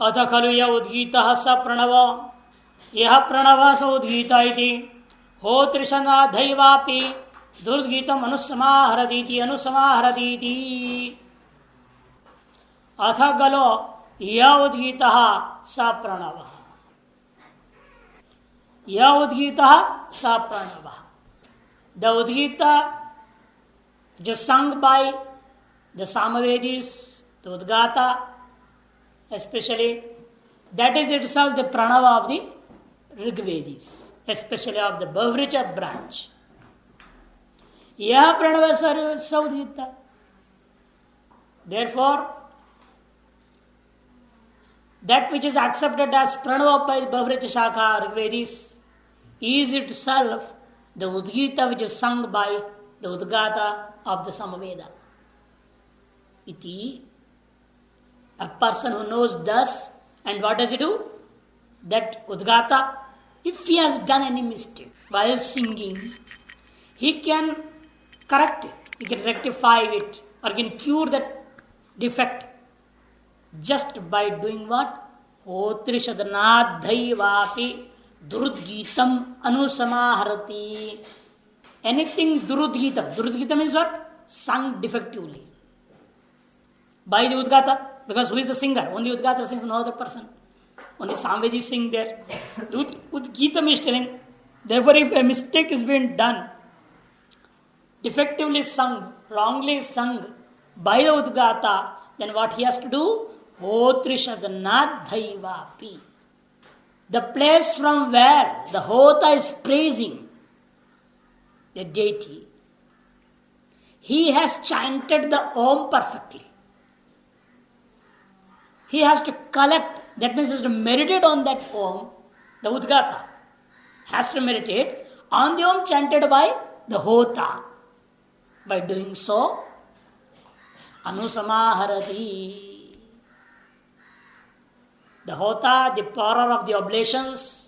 अथ खलु य उद्गीतः स प्रणव यः प्रणवः स उद्गीत इति होतृषनाधैवापि दुर्गीतम् अनुसमाहरतीति अनुसमाहरतीति। अथ खलु य उद्गीतः स प्रणवः य उद्गीतः स प्रणवः। The Udgita just sung by the Samavedis, the Udgata especially, that is itself the pranava of the Rigvedis, especially of the Bhavricha branch. Yah pranava saudhita. Therefore, that which is accepted as pranava by the Bhavricha Shakha Rigvedis is itself the Udgita which is sung by the Udgata of the Samaveda. Iti. A person who knows thus, and what does he do? That Udgata, if he has done any mistake while singing, he can correct it, he can rectify it, or can cure that defect just by doing what? Otrishadanaadhaivapi durudgitam anusamaharati. Anything durudgitam. Durudgitam is what? Sung defectively. By the Udgata. Because who is the singer? Only Udgata sings, no other person. Only Samvedi sing there. Udgitam is telling. Therefore, if a mistake is being done, defectively sung, wrongly sung by the Udgata, then what he has to do? Hotrishadanaadhaivapi. The place from where the Hota is praising the deity, he has chanted the Om perfectly. He has to collect, that means he has to meditate on that Om, the Udgata has to meditate on the Om chanted by the Hota. By doing so, Anusamaharati. The Hota, the pourer of the oblations,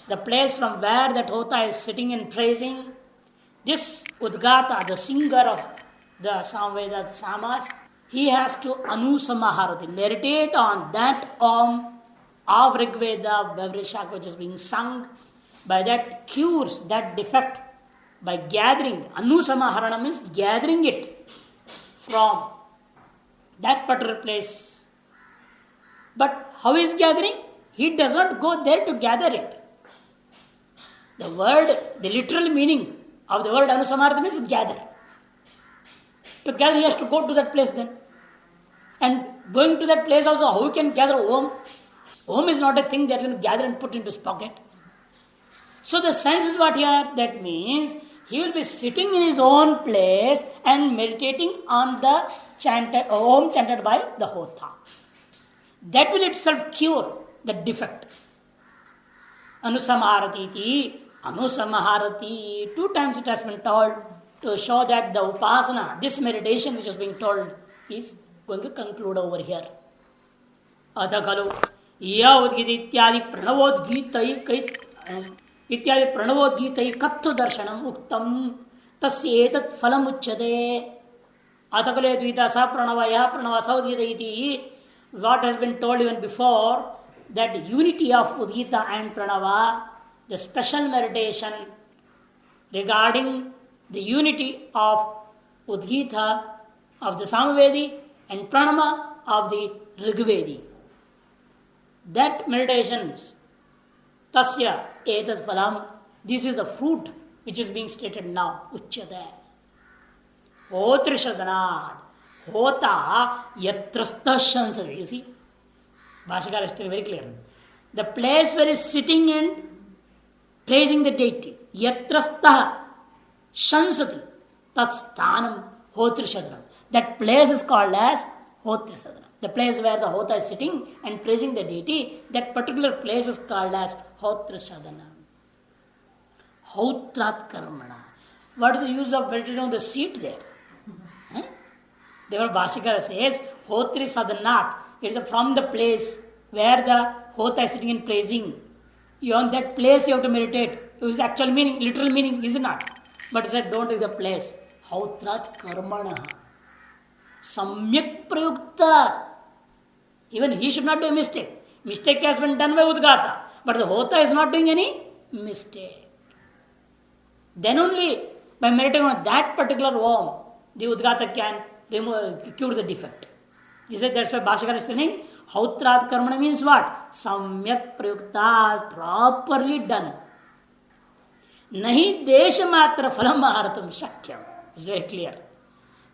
the place from where that Hota is sitting and praising, this Udgata, the singer of the Samveda, the Samas, he has to Anusamaharati, meditate on that Om of Rigveda, Vavrishaka, which is being sung. By that cures that defect by gathering. Anusamaharana means gathering it from that particular place. But how is gathering? He does not go there to gather it. The word, the literal meaning of the word Anusamaharati means gather. To gather, he has to go to that place then. And going to that place also, how he can gather Om? Om is not a thing that he can gather and put into his pocket. So the sense is what here, that means he will be sitting in his own place and meditating on the chanted Om chanted by the Hota. That will itself cure the defect. Anusamaharati iti. Anusamaharati. 2 times it has been told to show that the upasana, this meditation which is being told, is going to conclude over here. Atha khalu ya udgita ityadi pranavodgitai kattu darshanam uktam tasya etat phalam uchyate. Atha khalu advita sa pranava ya pranava sa udgita iti. What has been told even before, that unity of Udgita and Pranava, the special meditation regarding the unity of Udgita of the Samavedi and Pranama of the Rigvedi. That meditations, tasya etat phalam, this is the fruit which is being stated now. Uchyate. Otrishadanaad. Hota yatrastha shansati. You see, Bhashikara is still very clear. The place where he is sitting and praising the deity, yatrastha shansati, tat sthanam hotrisadhanam. That place is called as hotrisadhanam. The place where the Hota is sitting and praising the deity, that particular place is called as hotrisadhanam. Hautrat karmana. What is the use of meditating on the seat there? Therefore, Bhashikara says, Hotri Sadhanath. It is from the place where the Hota is sitting and praising. You on that place you have to meditate. Its actual meaning, literal meaning is not. But it said, don't use the place. Hautrat karmana. Samyak prayukta. Even he should not do a mistake. Mistake has been done by Udgata, but the Hota is not doing any mistake. Then only by meditating on that particular Om, the Udgata can cure the defect. He said that's why Bhashakara is telling Hautrat Karmana means what? Samyak Prayuktat, properly done. Nahi desha matra phalam maharatam shakyam. It's very clear.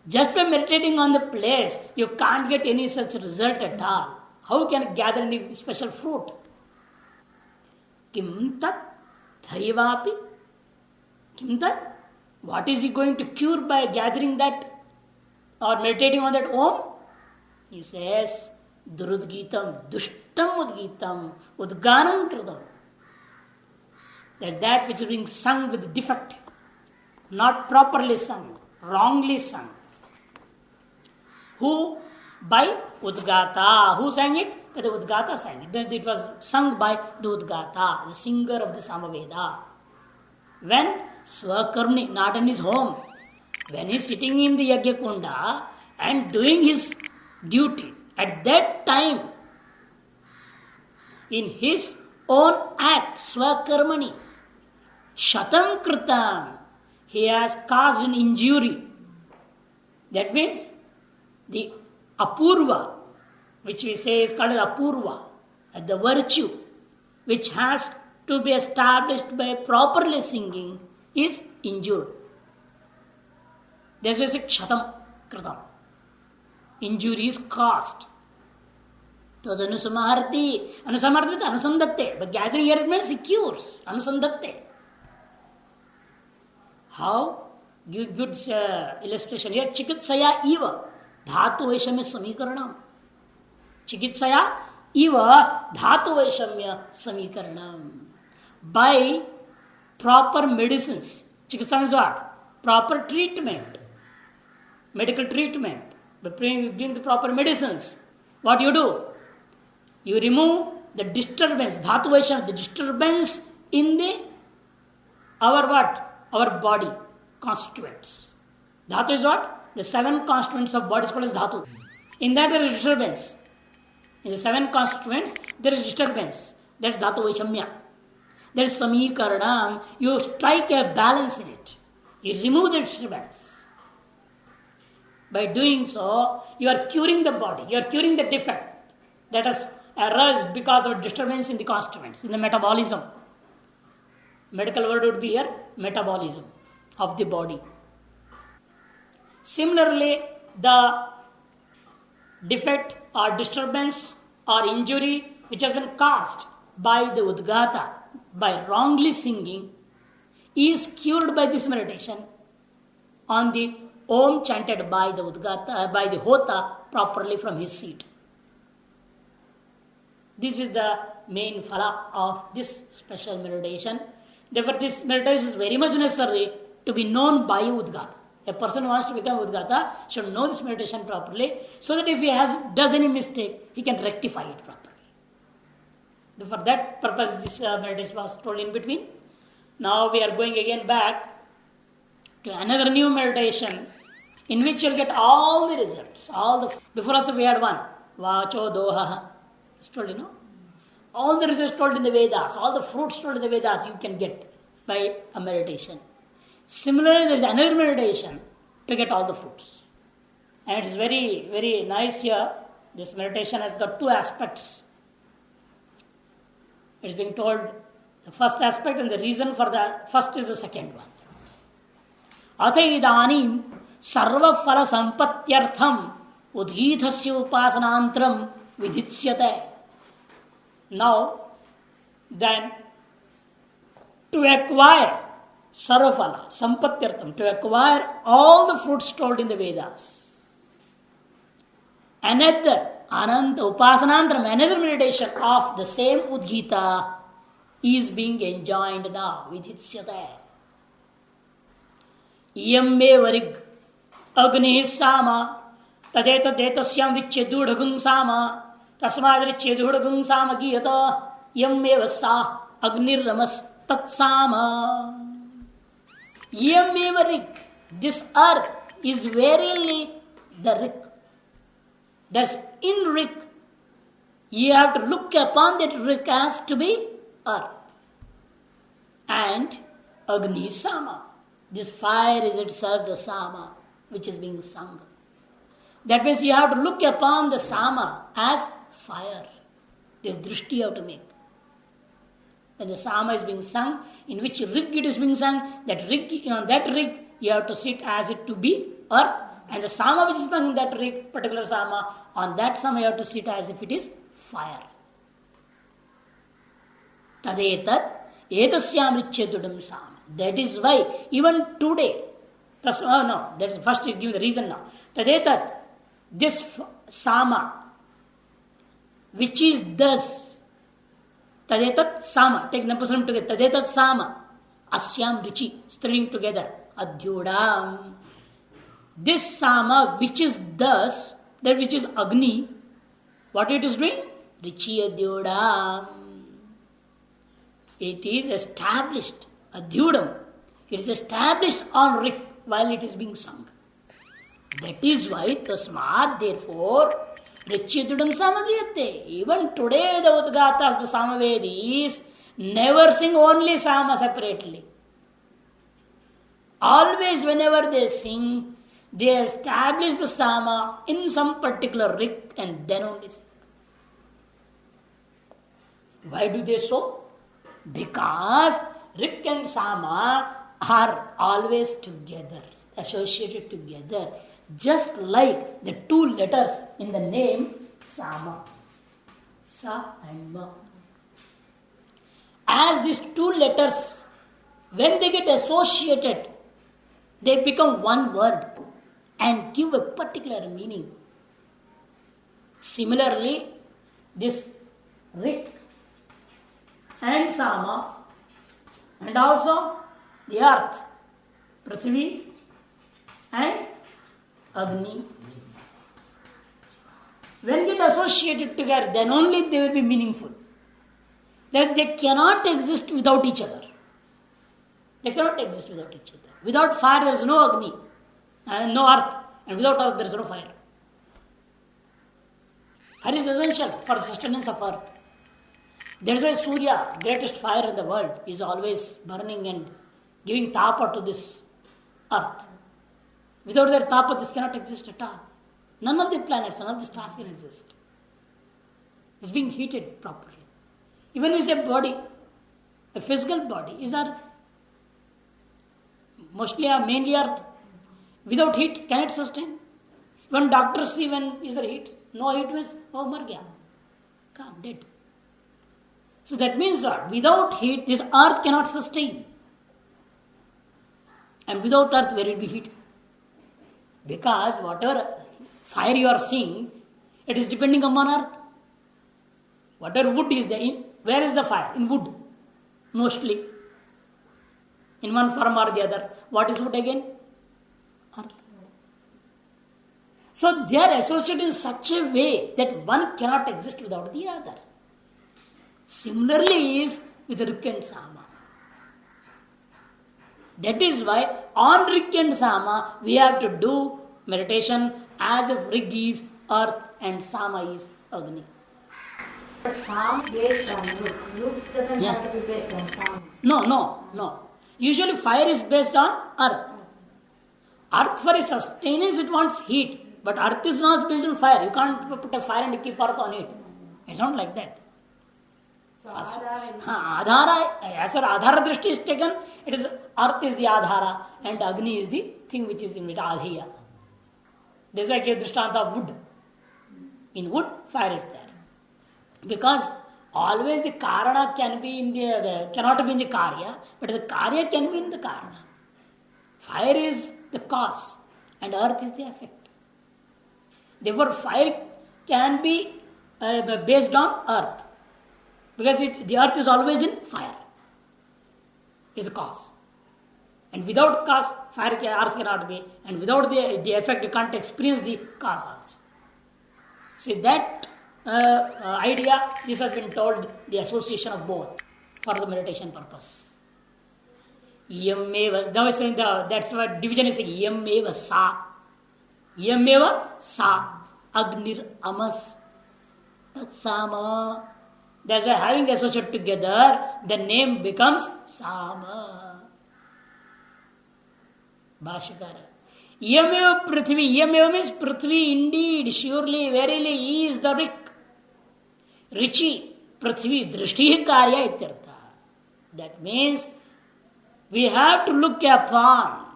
Just by meditating on the place, you can't get any such result at all. How can you gather any special fruit? Kim tat thaivapi? Kim tat? What is he going to cure by gathering that or meditating on that Om? He says, Durudgitam, Dushtam Udgitam, Udganam Kritam. That which is being sung with defect, not properly sung, wrongly sung. Who? By Udgata. Who sang it? The Udgata sang it. It was sung by the Udgata, the singer of the Samaveda. When? Swakarmani, not in his home. When he is sitting in the Yajna Kunda and doing his duty, at that time, in his own act, Swakarmani, Shatam Kritam, he has caused an injury. That means the Apurva, which we say is called Apurva, the virtue which has to be established by properly singing, is injured. That's why it's Shatam Kritam. Injury is caused. Tad anusamarti. Anusamarti means anusandatte. But gathering here it means it cures. Anusandatte. How? Give good illustration here. Chikitsaya eva. Dhatu vaishamya samikaranam. Chikitsaya eva. Dhatu vaishamya samikaranam. By proper medicines. Chikitsa means what? Proper treatment. Medical treatment. By giving the proper medicines. What do? You remove the disturbance. Dhatu vaishamya. The disturbance in our what? Our body constituents. Dhatu is what? The 7 constituents of body is called as dhatu. In that there is disturbance. In the 7 constituents there is disturbance. That is dhatu vaishamya. That is samikaranam. You strike a balance in it. You remove the disturbance. By doing so, you are curing the body. You are curing the defect that has arisen because of disturbance in the constituents, in the metabolism. Medical word would be here, metabolism of the body. Similarly, the defect or disturbance or injury which has been caused by the Udgata, by wrongly singing, is cured by this meditation on the Om chanted by the Udgata, by the Hota properly from his seat. This is the main phala of this special meditation. Therefore, this meditation is very much necessary to be known by Udgata. A person who wants to become Udgata should know this meditation properly, so that if he does any mistake, he can rectify it properly. For that purpose, this meditation was told in between. Now we are going again back to another new meditation in which you will get all the results. Before also we had one. Vacho doha. It's told, all the results told in the Vedas, all the fruits told in the Vedas you can get by a meditation. Similarly, there is another meditation to get all the fruits. And it is very, very nice here. This meditation has got 2 aspects. It is being told the first aspect, and the reason for the first is the second one. Athai idanim sarva phala sampatyartham udgithasya upasanantram viditsyate. Now, then, to acquire sarvaphala, sampatyartham, to acquire all the fruits told in the Vedas, another upasanantram, another meditation of the same Udgita is being enjoined now, viditsyate. Iyambe varig agni sama tadeta detasyam vichedudhagung sama tasmadri chedudhagung sama giyata iyambe vasa agniramas tatsama. Iyambe varig, this earth is verily the rik. That's in rik. You have to look upon that rig as to be earth. And Agni is Sama. This fire is itself the Sama which is being sung. That means you have to look upon the Sama as fire. This drishti you have to make. When the Sama is being sung, in which rig it is being sung, that rig you have to sit as it to be earth, and the Sama which is sung in that rig, particular Sama, on that Sama you have to sit as if it is fire. Tadetat etasyam richedudam Sama. That is why even today, that is first is give the reason now. Tadetat, this Sama, which is thus, Tadetat Sama, take Napusalam together, Tadetat Sama, Asyam Richi, string together, Adhyudam. This Sama, which is thus, that which is Agni, what it is doing? Richi Adhyudam. It is established, Adhyudam. It is established on Rik while it is being sung. That is why, Tasmad, therefore, Richidudam Samagiyate. Even today, the Udgatas, the Samavedis, never sing only Sama separately. Always, whenever they sing, they establish the Sama in some particular Rik and then only sing. Why do they so? Because Rik and Sama are always together, associated together. Just like the two letters in the name Sama, Sa and Ma. As these two letters, when they get associated, they become one word and give a particular meaning. Similarly, this Rik and Sama and also the earth, Prithvi and Agni, when get associated together, then only they will be meaningful. That they cannot exist without each other. They cannot exist without each other. Without fire there is no Agni and no earth, and without earth there is no fire. Fire is essential for the sustenance of earth. That is why Surya, greatest fire in the world, is always burning and giving tapa to this earth. Without that tapa, this cannot exist at all. None of the planets, none of the stars can exist. It's being heated properly. Even if a body, a physical body, is earth. Mostly or mainly earth. Without heat, can it sustain? When doctors see when is there heat, no heat means, oh, mar gaya. Come, dead. So that means what? Without heat, this earth cannot sustain. And without earth, where will be heat? Because whatever fire you are seeing, it is depending upon earth. Whatever wood is there, where is the fire? In wood, mostly. In one form or the other. What is wood again? Earth. So they are associated in such a way that one cannot exist without the other. Similarly is with Rik and Sama. That is why on Rik and Sama we have to do meditation as if Rik is earth and Sama is Agni. Sam based on Ruk. Ruk doesn't have to be based on Sam. No. Usually fire is based on earth. Earth for its sustenance it wants heat. But earth is not based on fire. You can't put a fire and keep earth on it. It's not like that. So Adhara, as far as Adhara Drishti is taken, it is earth is the Adhara and Agni is the thing which is in it, Adhiya. This is like a drishtanta of wood. In wood, fire is there. Because always the Karana cannot be in the Karya, but the Karya can be in the Karana. Fire is the cause and earth is the effect. Therefore, fire can be based on earth. Because the earth is always in fire. It's a cause. And without cause, earth cannot be. And without the effect, you can't experience the cause also. See that idea, this has been told, the association of both for the meditation purpose. Now he's saying that's what division is saying. Yameva sa. Yameva sa. Agnir amas. Tatsama. That's why having associated together, the name becomes Sama. Bhashikara. Iyameva Prithvi. Iyameva means Prithvi indeed, surely, verily, he is the Rik. Richi, Prithvi, Drishti Karya ityartha. That means we have to look upon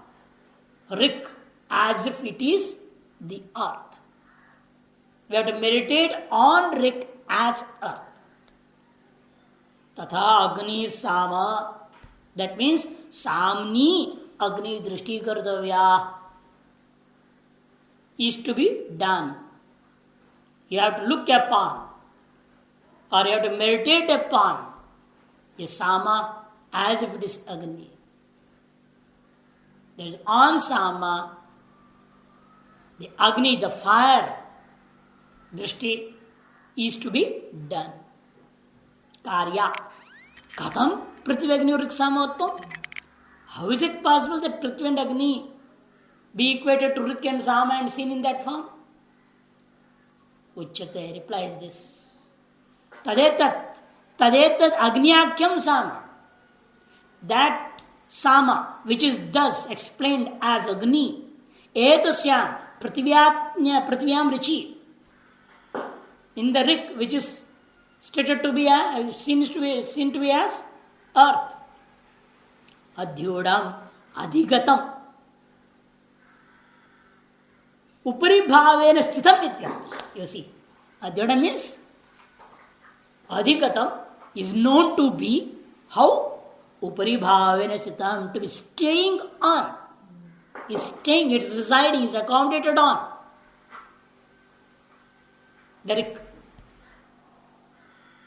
Rik as if it is the earth. We have to meditate on Rik as earth. Tatha Agni Sama. That means Samni Agni Drishti Kardavya is to be done. You have to look upon, or you have to meditate upon the Sama as if it is Agni. There is on Sama, the Agni, the fire, Drishti is to be done. Karya. Katham Prithvi Agni Rik Samottam. How is it possible that Prithvi and Agni be equated to Rik and Sama and seen in that form? Uchyate replies this. Tadetat Agniyakyam Sama. That Sama, which is thus explained as Agni, Etasyam Prithvyam Richi. In the Rik, which is stated to be seen to be as earth. Adhyodam Adhigatam. Upari bhavena sthitam ityartha. You see, Adhyodam means Adhigatam is known to be how? Upari bhavena sthitam, to be staying on. Is staying, it is residing, is accommodated on. The Rik.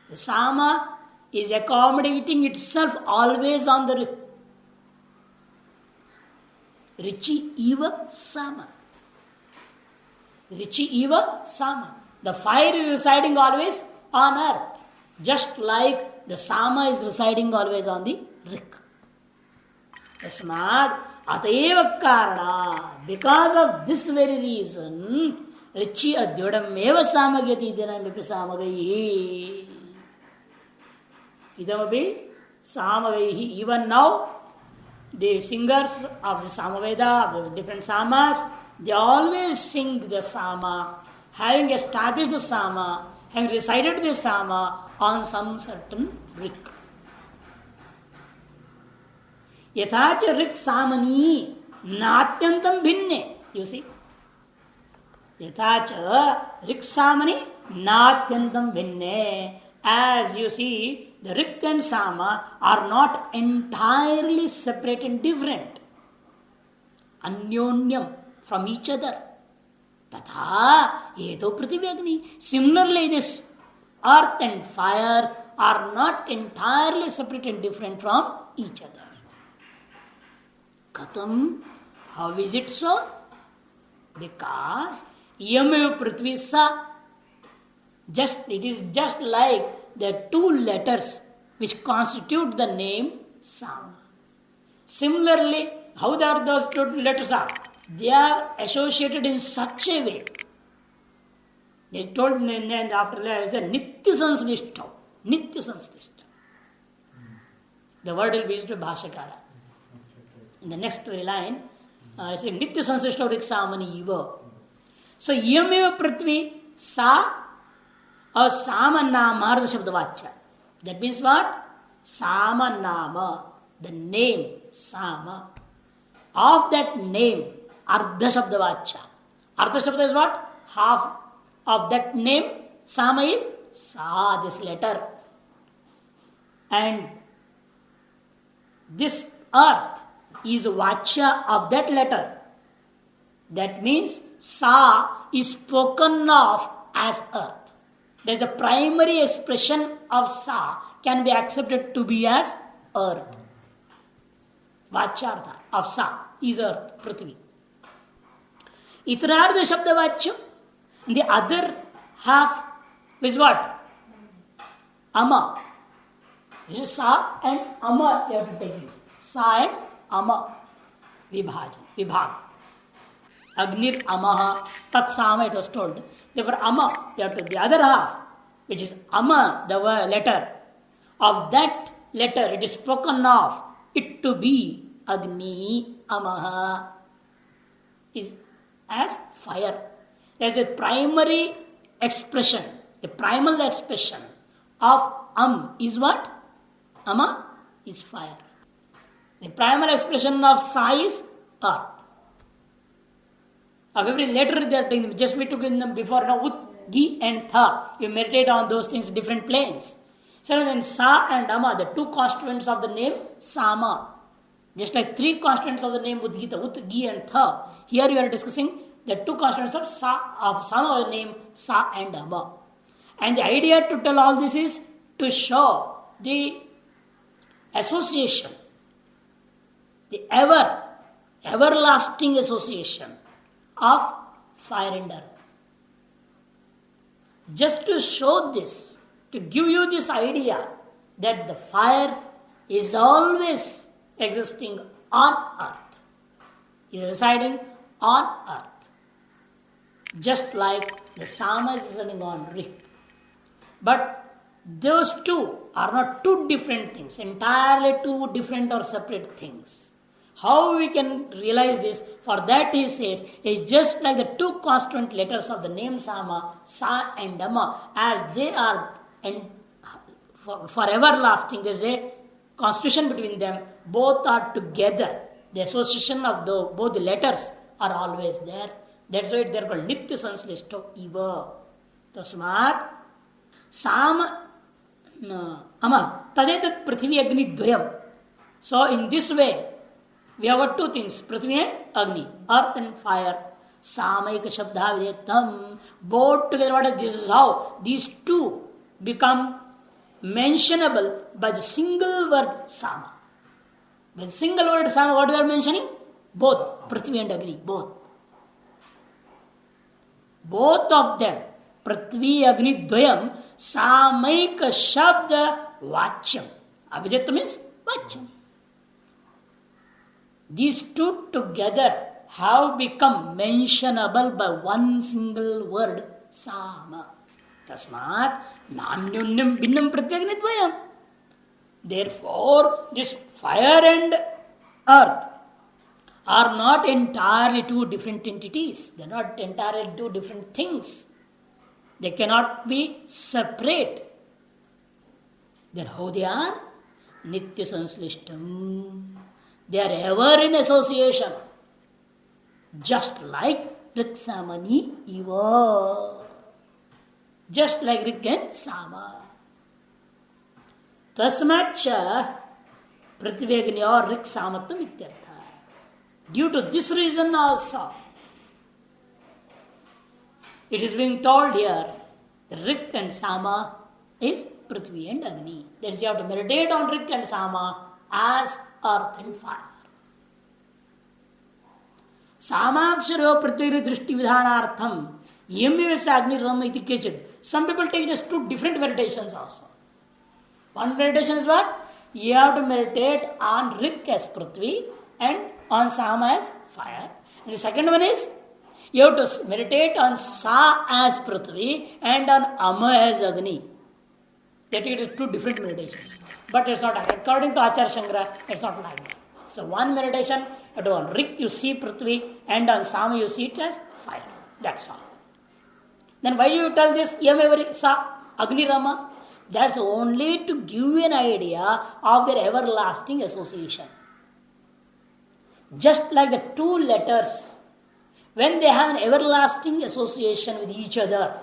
The Sama is accommodating itself always on the Rik. Richi Eva Sama. Richi Eva Sama. The fire is residing always on earth. Just like the Sama is residing always on the Rik. Tasmad Ateva Karana. Because of this very reason, Richi Adhyodam Eva Samagyati Dinamipi Samagayi. Idamapi Samagayi. Even now, the singers of the Samaveda, of the different Samas, they always sing the Sama, having established the Sama, having recited the Sama on some certain Rik. Yathacha Rik Samani Natyantam Bhinne. You see? Yathacha Rik Samani Natyantam Bhinne. As you see, the Rik and Sama are not entirely separate and different. Anyonyam, from each other. Tatha Eto Prithivagni. Similarly, this earth and fire are not entirely separate and different from each other. Katham, how is it so? Because Yamav Prithvi Sa. It is just like the two letters which constitute the name Sama. Similarly, how are those two letters are? They are associated in such a way. They told me after that, Nitya Sanslishta. Nitya Sanslishta. The word will be used by Bhashakara. In the next very line, it says Nitya Sanslishta Rik Samani Eva. So, Yameva Prithvi Sa or Sama Nama Ardha Shabda Vacha. That means what? Sama Nama, the name Sama. Of that name, Ardha Shabda Vacha. Ardha Shabda is what? Half of that name. Sama is Sa, this letter. And this earth is Vacha of that letter. That means Sa is spoken of as earth. There is a primary expression of Sa can be accepted to be as earth. Vachartha of Sa is earth, Prithvi. Itarardha Shabda Vachya. The other half is what? Ama. This is Sa and Ama you have to take it. Sa and Ama. Vibhag. Agnir Amaha. Tat Sama it was told. Therefore Ama, you have to, the other half which is Ama, the letter, of that letter it is spoken of it to be Agni, Amaha, is as fire. There is a primary expression, the primal expression of is what? Ama is fire. The primary expression of Sa is earth. Of every letter they are taking, just we took in them before, now Ut, Gi and Tha. You meditate on those things, different planes. So then Sa and Ama, the two constituents of the name Sama. Just like three constituents of the name Udgita, Ut, Gi and Tha. Here you are discussing the two constituents of Sama, the name Sa and Ama. And the idea to tell all this is to show the association, the everlasting association of fire and earth. Just to show this, to give you this idea that the fire is always existing on earth, is residing on earth. Just like the Sama is residing on Rik. But those two are not two different things, entirely two different or separate things. How we can realize this? For that he says, is just like the two constant letters of the name Sama, Sa and Ama, as they are for everlasting. There is a constitution between them. Both are together. The association of both the letters are always there. That's why they are called Nitya Sanslishto Iva. Tasmat Sama Ama Tadetat Prithvi Agni Dvayam. So in this way, we have got two things, Prithvi and Agni, earth and fire. Samaika Shabdha Videtam. Both together, this is how these two become mentionable by the single word Sama. By the single word Sama, what we are mentioning? Both, Prithvi and Agni, both. Both of them, Prithvi, Agni, Dvayam, Samaika Shabda Vachyam. Abhidetta means Vachyam. These two together have become mentionable by one single word, Sama. Tasmat Nanyunyam Binnam Pratyagni Dvayam. Therefore, this fire and earth are not entirely two different entities. They are not entirely two different things. They cannot be separate. Then how they are? Nitya Sanslishtam. They are ever in association. Just like Rik Samani Iva. Just like Rik and Sama. Tasmacha Prativegni or Rik Samattam Ityartha. Due to this reason also, it is being told here, the Rik and Sama is Prithvi and Agni. That is, you have to meditate on Rik and Sama as earth and fire. Samaksharo Prithvi Drishti Vidhanartham Yemyavasa Agni Rama iti kechid. Some people take just two different meditations also. One meditation is what? You have to meditate on Rik as Prithvi and on Sama as fire. And the second one is, you have to meditate on Sa as Prithvi and on Ama as Agni. That is two different meditations. But it's not like, according to Acharya Shankara, it's not like that. So one meditation, you do on Rik you see Prithvi and on Sama you see it as fire. That's all. Then why you tell this Yam every Sa Agni Rama? That's only to give you an idea of their everlasting association. Just like the two letters, when they have an everlasting association with each other,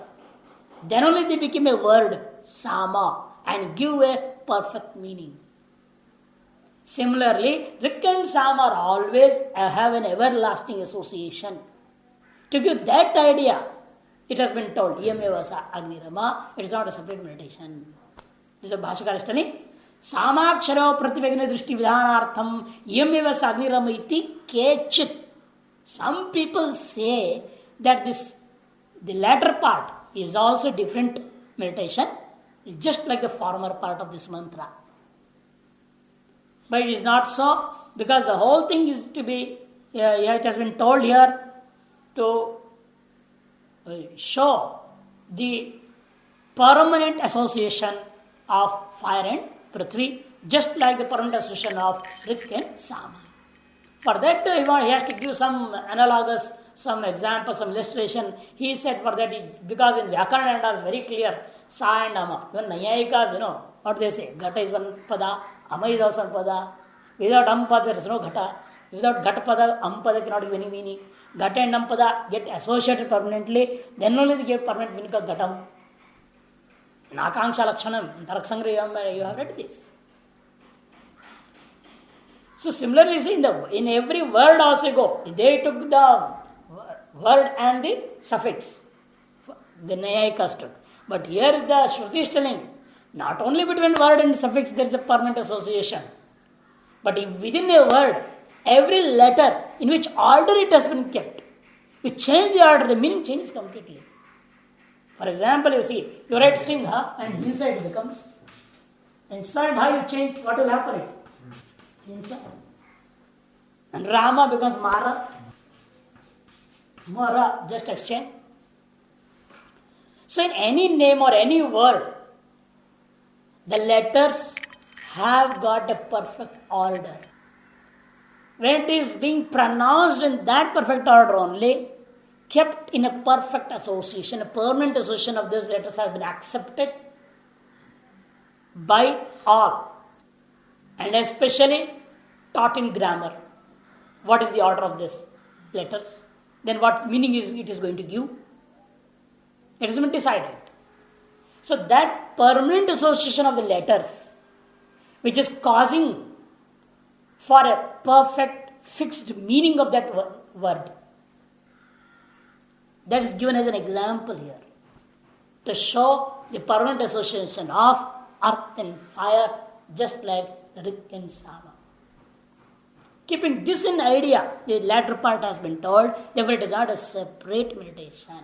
then only they become a word, Sama, and give a perfect meaning. Similarly, Rik and Sama are always have an everlasting association. To give that idea, it has been told, Yamevasa Agni Rama, it is not a separate meditation. This is a Bhashakara telling. Samaksharo Prativegna Drishti Vidhanartham Yamevasa Agni Rama iti kechit. Some people say that the latter part is also different meditation, just like the former part of this mantra. But it is not so, because the whole thing is to be, it has been told here to show the permanent association of fire and Prithvi, just like the permanent association of Rik and Sama. For that, he has to give some analogous, some example, some illustration. He said for that, because in Vyakarana it is very clear, Sa and Ama. Even Nayayikas, what they say, Gata is one pada, Ama is also one pada. Without Ampada, there is no Gata. Without Gata pada, Ampada cannot give any meaning. Gata and Ampada get associated permanently, then only they give permanent meaning of Gatam. Nakanksha Lakshanam, Taraksangriyam, you have read this. So similarly, see, in every word also go, they took the word and the suffix, the Nayayikas took. But here the Shruti is telling, not only between word and suffix there is a permanent association, but if within a word, every letter in which order it has been kept, you change the order, the meaning changes completely. For example, you see, you write Singha and inside becomes, inside how you change, what will happen? Inside. And Rama becomes Mara. Mara, just exchange. So in any name or any word, the letters have got a perfect order. When it is being pronounced in that perfect order only, kept in a perfect association, a permanent association of those letters have been accepted by all, and especially taught in grammar. What is the order of these letters? Then what meaning it is going to give? It has been decided. So that permanent association of the letters, which is causing for a perfect fixed meaning of that word, that is given as an example here to show the permanent association of earth and fire, just like Rik and Sama. Keeping this in idea, the latter part has been told, therefore it is not a separate meditation.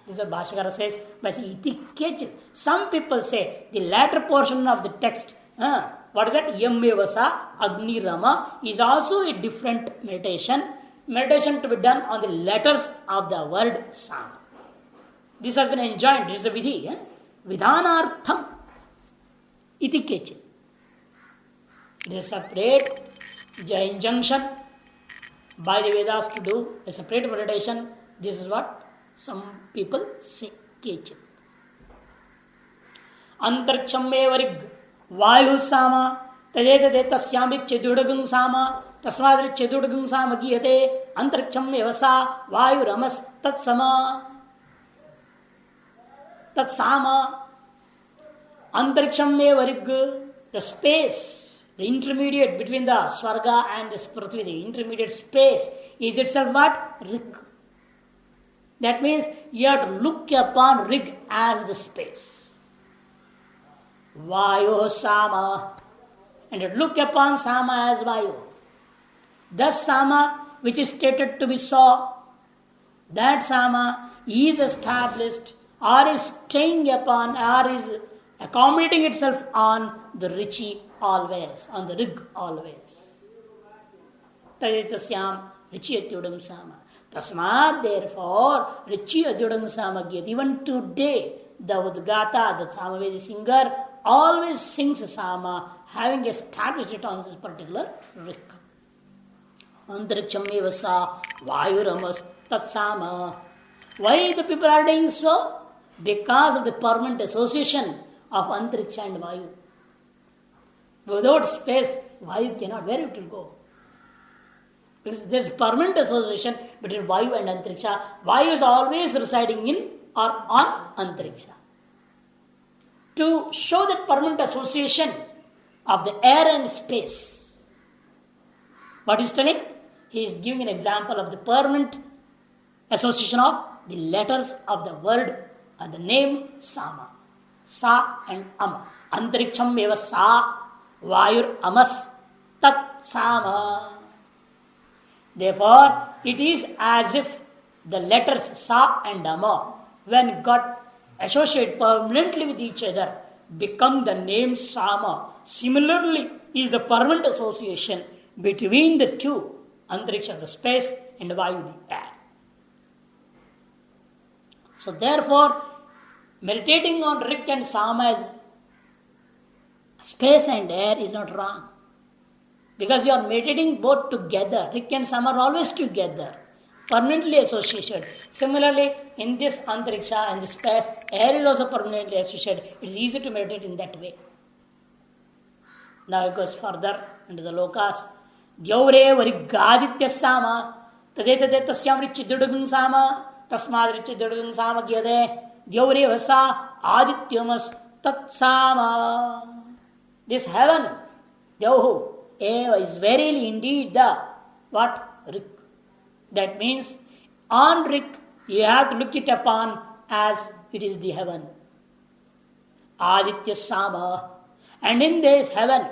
This is what Bhashyakara says by saying iti kechit. Some people say the latter portion of the text, what is that? Yamevasa Agni Rama is also a different meditation. Meditation to be done on the letters of the word Sama. This has been enjoined. This is a vidhi. Vidhanartham iti kechit. It is a separate injunction by the Vedas to do a separate meditation. This is what some people say. Kechit. Antariksham mevarig vayu sama tadeta tasyamit chedudagam sama tasmadri chedudagam sama giyate antariksham mevasa vayu ramas tatsama tatsama antariksham mevarig, the space, the intermediate between the Swarga and this Prithvi, the intermediate space is itself what? Rig. That means you have to look upon Rig as the space. Vayu Sama. And you look upon Sama as Vayu. Thus Sama, which is stated to be so, that Sama is established or is staying upon or is accommodating itself on the Richi always, on the Rig always. Tadetasyam Richi Atyudam Sama. Tasmad, therefore, Richi Atyudam Sama Gyat. Even today, the Udgata, the Samavedi singer, always sings a Sama, having established it on this particular Rig. Antariksham Evasa Vayuramas Tatsama. Why the people are doing so? Because of the permanent association of Antariksha and Vayu. Without space, Vayu cannot, where it will go? Because there is permanent association between Vayu and Antariksha. Vayu is always residing in or on Antariksha. To show that permanent association of the air and space, what is telling? He is giving an example of the permanent association of the letters of the word and the name Sama. Sa and Ama. Antariksham eva Sa Vayur Amas Tat Sama. Therefore, it is as if the letters Sa and Ama, when got associated permanently with each other, become the name Sama. Similarly, is the permanent association between the two, Antariksha, the space, and Vayu, the air. So therefore, Meditating on Rik and Sama as space and air is not wrong. Because you are meditating both together. Rik and Sama are always together, permanently associated. Similarly, in this antariksha and this space, air is also permanently associated. It is easy to meditate in that way. Now it goes further into the lokas. Dyaure varigaditya sama tadetade tasyam richidudugun sama tasmad richidudugun sama gyade dyaure vasa adityamas tat sama. This heaven, Dyauhu, Eva is verily indeed the what? Rik. That means on Rik you have to look it upon as it is the heaven. Aditya Sama. And in this heaven,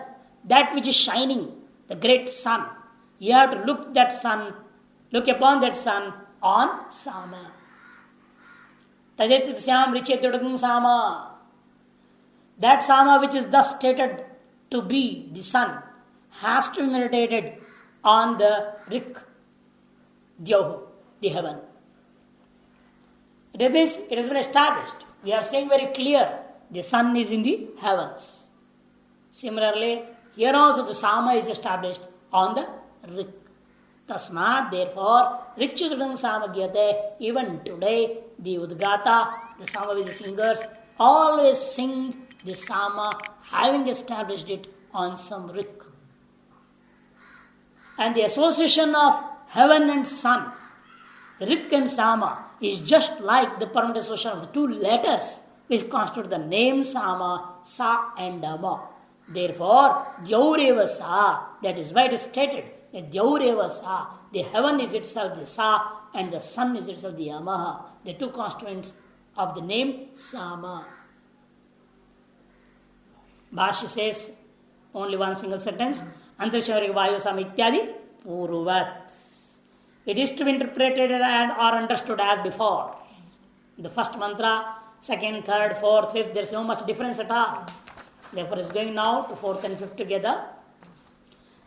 that which is shining, the great sun, you have to look upon that sun on Sama. Tadetityam Richetudagam Sama. That Sama which is thus stated to be the sun has to be meditated on the Rik, Dyahu, the heaven. It has been established. We are saying very clear, the sun is in the heavens. Similarly, here also the Sama is established on the Rik. Tasmat, therefore, Richudran Samagyate, even today, the Udgata, the Sama with the singers, always sing the Sama, having established it on some Rik. And the association of heaven and sun, Rik and Sama, is just like the permanent association of the two letters which constitute the name Sama, Sa and Ama. Therefore, Dyaureva Sa, that is why it is stated that Dyaureva Sa, the heaven is itself the Sa and the sun is itself the Amaha, the two constituents of the name Sama. Bhashya says only one single sentence, Antarishavarika Vayu Sama Ityadi Purvat. It is to be interpreted and or understood as before. The first mantra, second, third, fourth, fifth, there is no much difference at all. Therefore, it is going now to fourth and fifth together.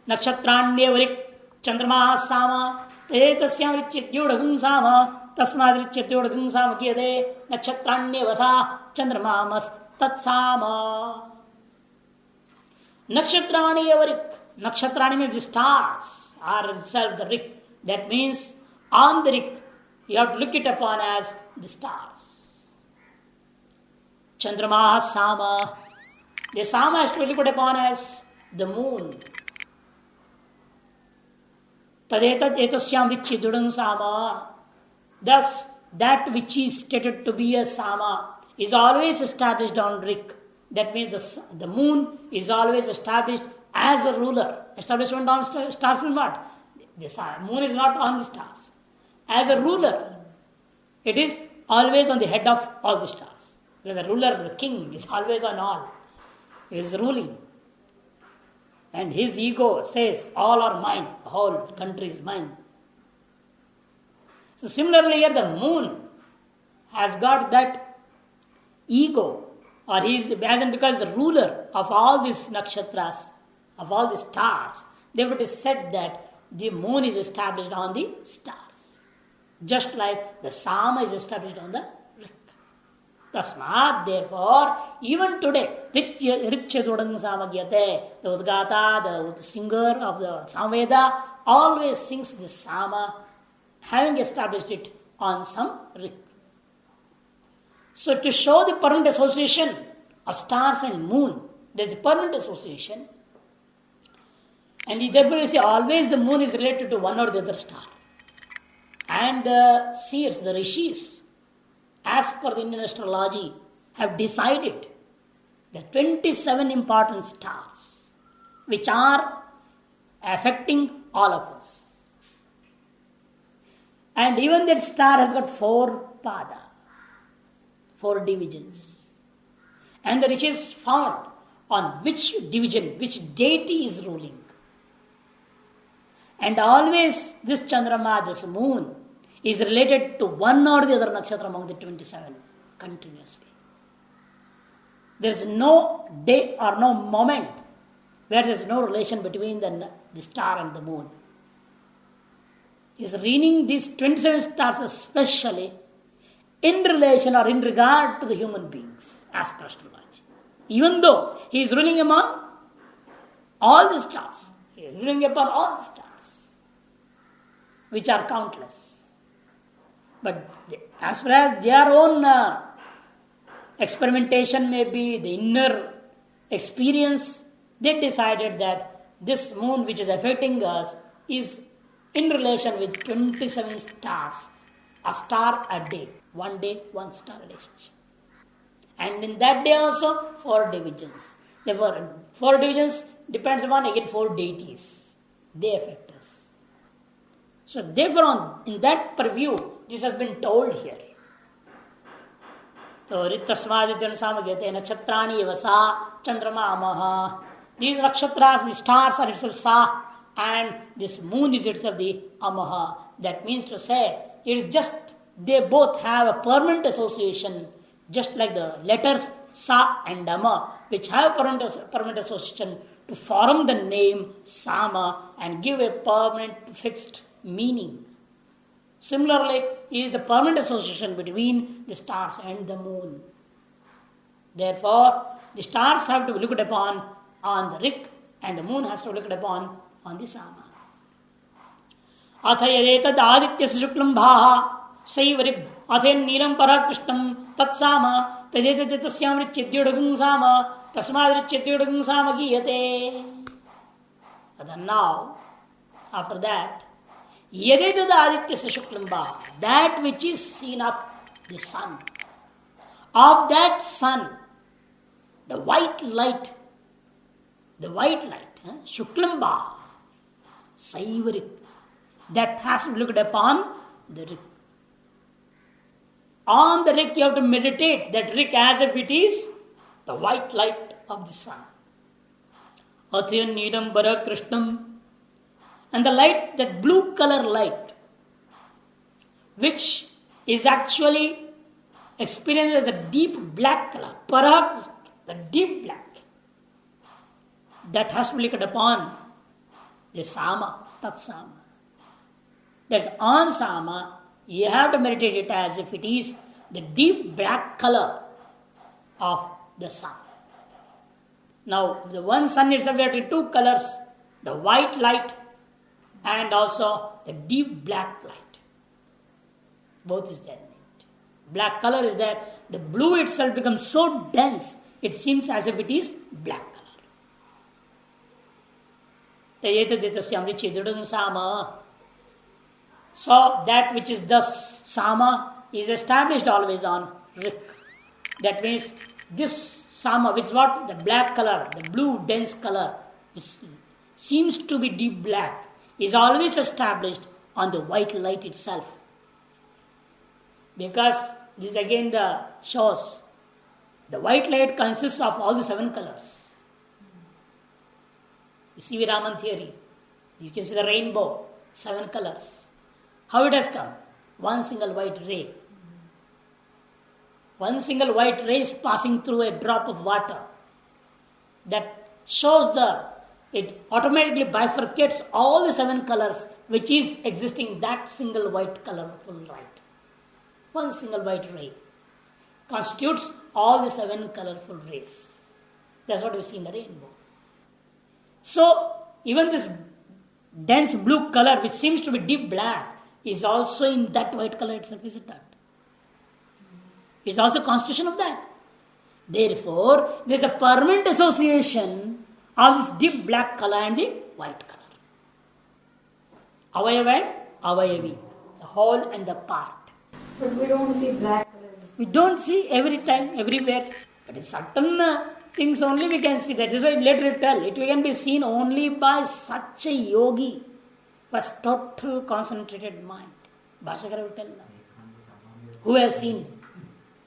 Nakshatranye varik chandrama sama te tasyam richityodagam sama tasmad richityodagam sama kiyade nakshatranye vasa chandramamas tat sama. Nakshatrani varik. Nakshatrani means the stars are itself the Rik. That means on the Rik you have to look it upon as the stars. Chandrama sama. The Sama is to be looked upon as the moon. Tadetat etasyam vichidudam Sama. Thus, that which is stated to be a Sama is always established on Rik. That means the moon is always established as a ruler. Establishment on stars means what? The moon is not on the stars. As a ruler, it is always on the head of all the stars. Because the ruler, the king, is always on all. He is ruling. And his ego says, all are mine. The whole country is mine. So similarly here the moon has got that ego, or he is, as in because the ruler of all these nakshatras, of all the stars, therefore it is said that the moon is established on the stars. Just like the Sama is established on the Rik. Tasmat, therefore, even today, Richyadodang Samagyate, the Udgata, the singer of the Samveda, always sings the Sama, having established it on some Rik. So to show the permanent association of stars and moon, there is a permanent association. And therefore you see always the moon is related to one or the other star. And the seers, the rishis, as per the Indian astrology, have decided the 27 important stars which are affecting all of us. And even that star has got 4 pada, 4 divisions. And the rishis found on which division, which deity is ruling. And always this Chandrama, this moon, is related to one or the other nakshatra among the 27 continuously. There is no day or no moment where there is no relation between the star and the moon. He is reading these 27 stars especially in relation or in regard to the human beings as per astrology. Even though he is ruling among all the stars, he is ruling upon all the stars, which are countless. But as far as their own experimentation may be, the inner experience, they decided that this moon which is affecting us is in relation with 27 stars, a star a day, 1 day, 1 star relationship. And in that day also, 4 divisions. Therefore, 4 divisions depends upon again 4 deities. They affect us. So therefore, in that purview, this has been told here. So, Rittasmadityan Samagate, Nakshatrani Evasa, Chandrama Amaha. These nakshatras, the stars are itself Sa, and this moon is itself the Amaha. That means to say, it is just, they both have a permanent association, just like the letters Sa and Ama, which have permanent association to form the name Sama and give a permanent fixed meaning. Similarly, is the permanent association between the stars and the moon. Therefore, the stars have to be looked upon on the Rik, and the moon has to be looked upon on the Sama. Atha yadetad adityasya shuklam bhaha saivarig athen nilam para krishnam tat sama tadetad tasyam richedyodagam sama tasmad richedyodagam sama giyate. And now, after that, yadetad adityasya shuklam bhaha, that which is seen up the sun, of that sun, the white light, shuklam bhaha, saivarik, that has to be looked upon the Rik. On the Rik you have to meditate that Rik as if it is the white light of the sun. Athiyan nidam bara krishnam, and the light, that blue color light, which is actually experienced as a deep black color, para, the deep black, that has to be looked upon the Sama, Tat Sama. That's on Sama, you have to meditate it as if it is the deep black color of the sun. Now, the one sun itself, we have 2 colors, the white light and also the deep black light. Both is there. Black color is there. The blue itself becomes so dense, it seems as if it is black color. So that which is thus Sama is established always on Rik. That means this Sama, which is what? The black color, the blue dense color, which seems to be deep black, is always established on the white light itself. Because this again shows the white light consists of all the 7 colors. You see Raman theory. You can see the rainbow, 7 colors. How it has come? One single white ray. One single white ray is passing through a drop of water. That shows it automatically bifurcates all the 7 colors which is existing in that single white colorful light. One single white ray constitutes all the 7 colorful rays. That's what we see in the rainbow. So, even this dense blue color, which seems to be deep black, is also in that white color itself, is it not? It's also a constitution of that. Therefore, there is a permanent association of this deep black color and the white color. Avayav and avayavi, the whole and the part. But we don't see black colors. We don't see every time, everywhere. But in certain things only we can see. That is why later it tell. It can be seen only by such a yogi with total concentrated mind. Bhashakara will tell now. Who has seen?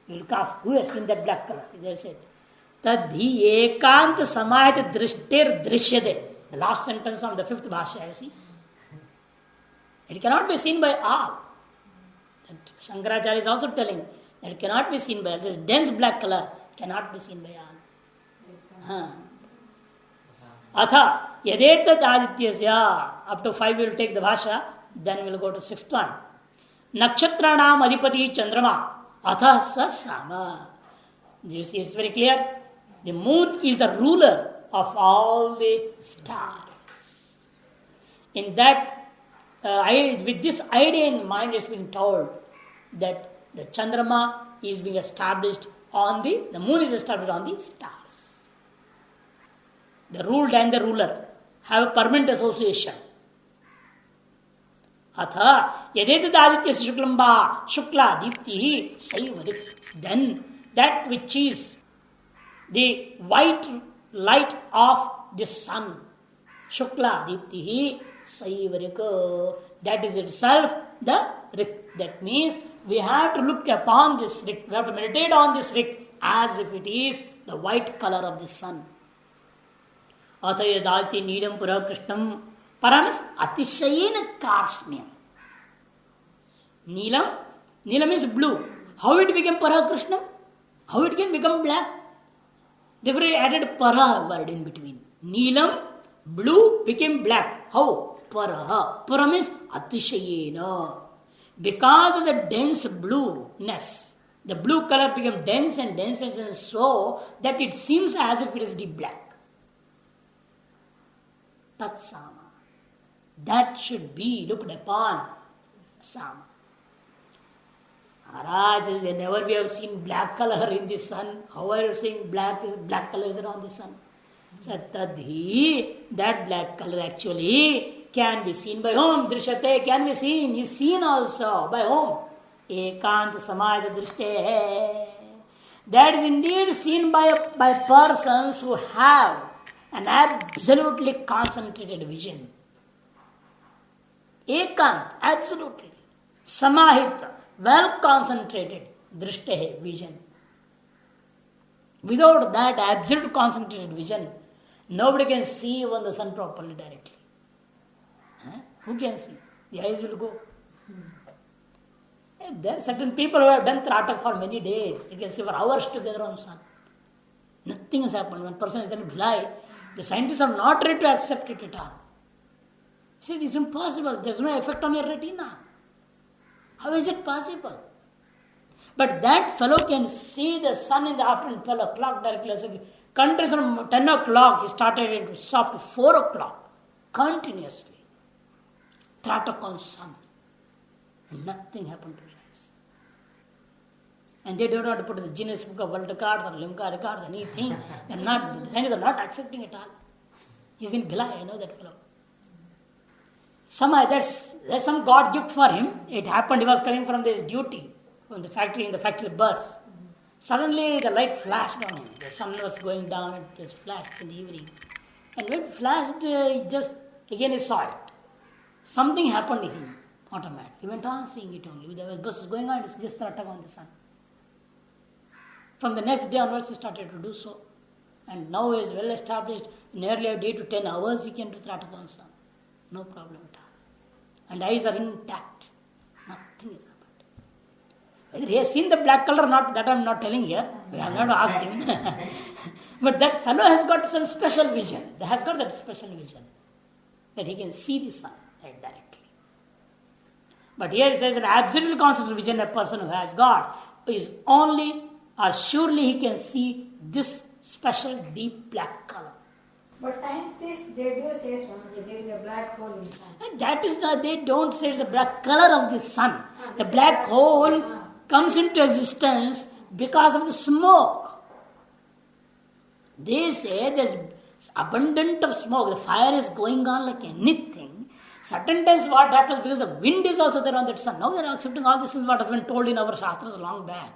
You will ask, who has seen that black color? They said, Tadhi ekant samayat drishtir drishyade. The last sentence of the 5th Bhashya, you see. It cannot be seen by all. That Shankaracharya is also telling that it cannot be seen by all. This dense black color cannot be seen by all. Atha yadetat adityasya. Up to 5 we will take the Bhashya. Then we will go to 6th one. Nakshatranam adhipati chandrama Atha sa sama. You see, it's very clear. The moon is the ruler of all the stars. In that, with this idea in mind, it's being told that the Chandrama is being established on the moon is established on the stars. The ruled and the ruler have a permanent association. Atha yadetadaditya shuklamba shukla dipti saivarik. Then that which is the white light of the sun, shukla dipti saivarika, that is itself the rik. That means we have to look upon this rik, we have to meditate on this rik as if it is the white color of the sun. Atayadati needam pura krishnam. Param is atishayena karshnyam. Neelam is blue. How it became para krishnam? How it can become black? Therefore he added para word in between. Neelam, blue became black. How? Paraha. Para means atishayena. Because of the dense blueness, the blue color became dense and dense and so that it seems as if it is deep black. Tat sama. That should be looked upon sama. Maharaj, whenever we have seen black color in the sun, how are you saying black color is around the sun? So tadhi, that black color actually can be seen by whom? Drishyate can be seen, is seen also by whom? Ekant samaya drishte. That is indeed seen by persons who have an absolutely concentrated vision. Ekant, absolutely. Samahita, well concentrated, drishte, vision. Without that absolute concentrated vision, nobody can see even the sun properly directly. Who can see? The eyes will go. And there are certain people who have done Tratak for many days. They can see for hours together on the sun. Nothing has happened. One person is done Bhilai. The scientists are not ready to accept it at all. He said, it's impossible. There's no effect on your retina. How is it possible? But that fellow can see the sun in the afternoon, 12 o'clock directly. So countries from 10 o'clock, he started it to stop to 4 o'clock. Continuously. Tratak on sun. Nothing happened to his eyes. And they don't want to put the Guinness Book of World Records or Limca Records, anything. They're not, the scientists are not accepting it all. He's in Bhilai, I know that fellow. There's some God gift for him. It happened, he was coming from his duty, from the factory, in the factory bus. Suddenly the light flashed on him. The sun was going down, it just flashed in the evening. And when it flashed, he saw it. Something happened to him, automatic. He went on seeing it only. The bus is going on, it's just Tratak on the sun. From the next day onwards, he started to do so. And now he is well established. Nearly a day to 10 hours, he can do Tratak on the sun. No problem at all. And eyes are intact. Nothing has happened. Whether he has seen the black color or not, that I am not telling here. We have not asked him. But that fellow has got some special vision. He has got that special vision. That he can see the sun directly. But here it says an absolutely concentrated vision, a person who has got, is only or surely he can see this special deep black color. But scientists, they do say there is a black hole in the sun. And that is not, they don't say it's the black color of the sun. The black hole comes into existence because of the smoke. They say there's abundant of smoke. The fire is going on like anything. Certain times what happens, because the wind is also there on that sun. Now they are accepting all this is what has been told in our Shastras long back.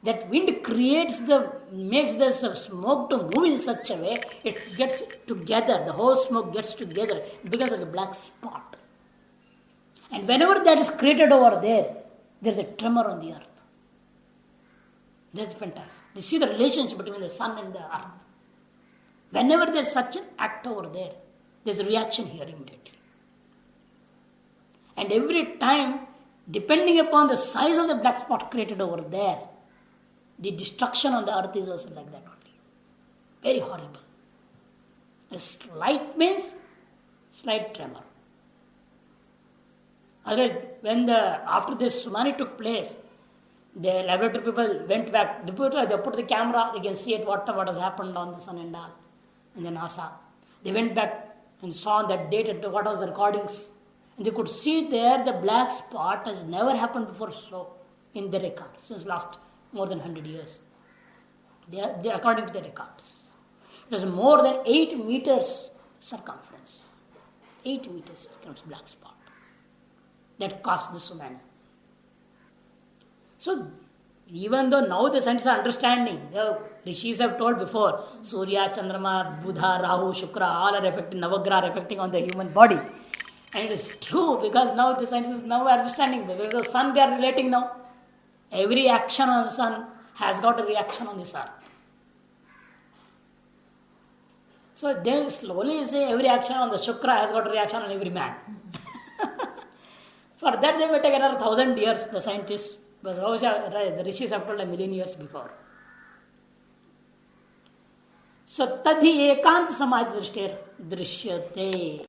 That wind makes the smoke to move in such a way, it gets together, the whole smoke gets together because of the black spot. And whenever that is created over there's a tremor on the earth. That's fantastic. You see the relationship between the sun and the earth. Whenever there's such an act over there's a reaction here immediately. And every time, depending upon the size of the black spot created over there, the destruction on the earth is also like that only. Very horrible. A slight means slight tremor. Otherwise, after this tsunami took place, The laboratory people went back. They put the camera, they can see it, what has happened on the sun and all in the NASA. They went back and saw that data, what was the recordings. And they could see there the black spot has never happened before so in the record since last more than 100 years. They according to the records. It was more than 8 meters circumference. 8 meters circumference black spot. That caused the tsunami. So, even though now the scientists are understanding, the rishis have told before, Surya, Chandrama, Buddha, Rahu, Shukra, all are affecting, Navagraha are affecting on the human body. And it is true because now the scientists now are understanding, because the sun they are relating now. Every action on the sun has got a reaction on this earth. So they slowly say every action on the Shukra has got a reaction on every man. For that they may take another 1,000 years, the scientists. But the rishis have told 1,000,000 years before. So tadhi ekant samaj drishtir drishyate.